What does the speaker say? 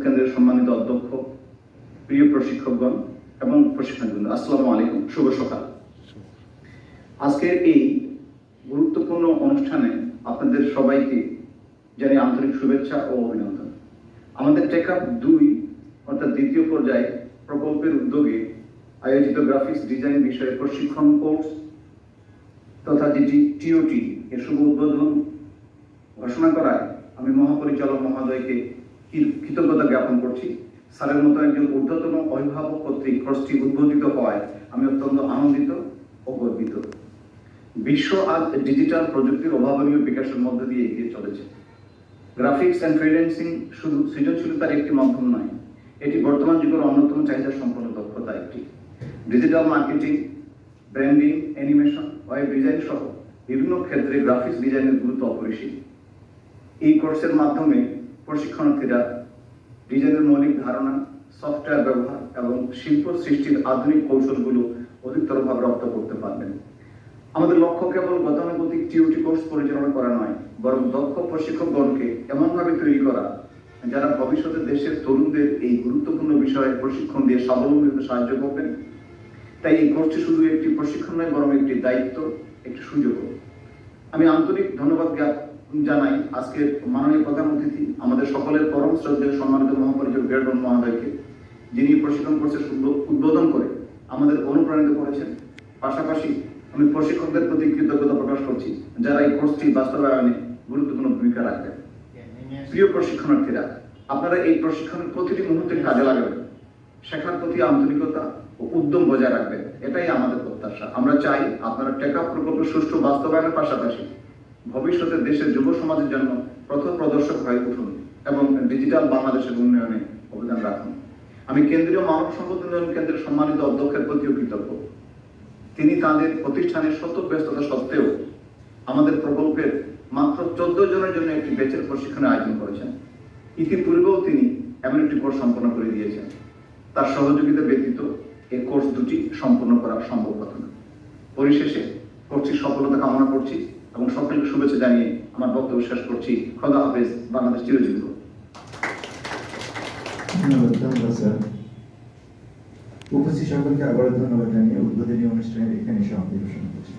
কেন্দ্রের সম্মানিত অধ্যক্ষ, প্রিয় প্রশিক্ষকগণ এবং প্রশিক্ষণবৃন্দ, আসসালামু আলাইকুম, শুভ সকাল। আজকের এই গুরুত্বপূর্ণ অনুষ্ঠানে আপনাদের সবাইকে জানাই আন্তরিক শুভেচ্ছা ও অভিনন্দন। আমাদের টেকআপ 2 অর্থাৎ দ্বিতীয় পর্যায়ে প্রকল্পের উদ্যোগে আয়োজিত গ্রাফিক্স ডিজাইন বিষয়ে প্রশিক্ষণ কোর্স তথা যেটি টিওটি এর শুভ উদ্বোধন ঘোষণা করায় আমি মহাপরিচালক মহোদয়কে কৃতজ্ঞতা জ্ঞাপন করছি। স্যারের মতো একজন ঊর্ধ্বতন অভিভাবক কর্তৃক কোর্সটি উদ্বোধিত হওয়ায় আমি অত্যন্ত আনন্দিত ও গর্বিত। বিশ্ব আজ ডিজিটাল প্রযুক্তির অভাবনীয় বিকাশের মধ্য দিয়ে এগিয়ে চলেছে। গ্রাফিক্স অ্যান্ড ফ্রিল্যান্সিং শুধু সৃজনশীলতার একটি মাধ্যম নয়, এটি বর্তমান যুগের অন্যতম চাহিদা সম্পন্ন দক্ষতা একটি। Digital marketing, branding, animation, web design সহ বিভিন্ন ক্ষেত্রে গ্রাফিক্স ডিজাইনের গুরুত্ব অপরিসীম। এই কোর্সের মাধ্যমে প্রশিক্ষণার্থীরা ডিজাইনের মৌলিক ধারণা, সফটওয়্যার ব্যবহার এবং শিল্প সৃষ্টির আধুনিক কৌশলগুলো অধিকতরভাবে রপ্ত করতে পারবেন। আমাদের লক্ষ্য কেবল গতানুগতিক টিওটি কোর্স পরিচালনা করা নয়, বরং দক্ষ প্রশিক্ষকগণকে এমনভাবে তৈরি করা যারা ভবিষ্যতে দেশের তরুণদের এই গুরুত্বপূর্ণ বিষয়ে প্রশিক্ষণ দিয়ে স্বাবলম্বী হতে সাহায্য করবেন। তাই এই কোর্সটি শুধু একটি প্রশিক্ষণ নয়, বরং একটি দায়িত্ব, একটি সুযোগ। আমি আন্তরিক ধন্যবাদ জানাই আজকের মাননীয় প্রধান অতিথি, আমাদের সকলের পরম শ্রদ্ধেয় সম্মানিত মহাপরিচালক গ্রেডন মহোদয়কে, যিনি প্রশিক্ষণ কোর্সের উদ্বোধন করে আমাদের অনুপ্রাণিত করেছেন। পাশাপাশি আমি প্রশিক্ষকদের প্রতি কৃতজ্ঞতা প্রকাশ করছি যারা এই কোর্সটি বাস্তবায়নে গুরুত্বপূর্ণ ভূমিকা রাখবেন। প্রিয় প্রশিক্ষণার্থীরা, আপনারা এই প্রশিক্ষণের প্রতিটি মুহূর্তে কাজে লাগাবেন, শেখার প্রতি আন্তরিকতা ও উদ্যম বজায় রাখবেন, এটাই আমাদের প্রত্যাশা। আমরা চাই আপনারা টেকআপ প্রকল্পের সুষ্ঠু বাস্তবায়নের পাশাপাশি ভবিষ্যতে দেশের যুব সমাজের জন্য প্রথম প্রদর্শক হয়ে উঠুন এবং ডিজিটাল বাংলাদেশের উন্নয়নে অবদান রাখুন। আমি কেন্দ্রীয় মানব সম্পদ উন্নয়ন কেন্দ্রের সম্মানিত অধ্যক্ষের প্রতিও কৃতজ্ঞ। তিনি তাদের প্রতিষ্ঠানের শত ব্যস্ততা সত্ত্বেও আমাদের প্রকল্পের মাত্র 14 জনের জন্য একটি ব্যাচের প্রশিক্ষণের আয়োজন করেছেন। ইতিপূর্বেও তিনি এমন একটি কোর্স সম্পন্ন করে দিয়েছেন। তার সহযোগিতা ব্যতীত এই কোর্স দুটি সম্পন্ন করা সম্ভব হতো না। পরিশেষে কোর্সটির সফলতা কামনা করছি এবং সকলকে শুভেচ্ছা জানিয়ে আমার বক্তব্য শেষ করছি। খোদা হাফেজ, বাংলাদেশ চিরজীবী হোক। ধন্যবাদ স্যার। উপস্থিত সকলকে আবারও ধন্যবাদ জানিয়ে উদ্বোধনী অনুষ্ঠানের এখানে সমাপ্তি ঘোষণা করছি।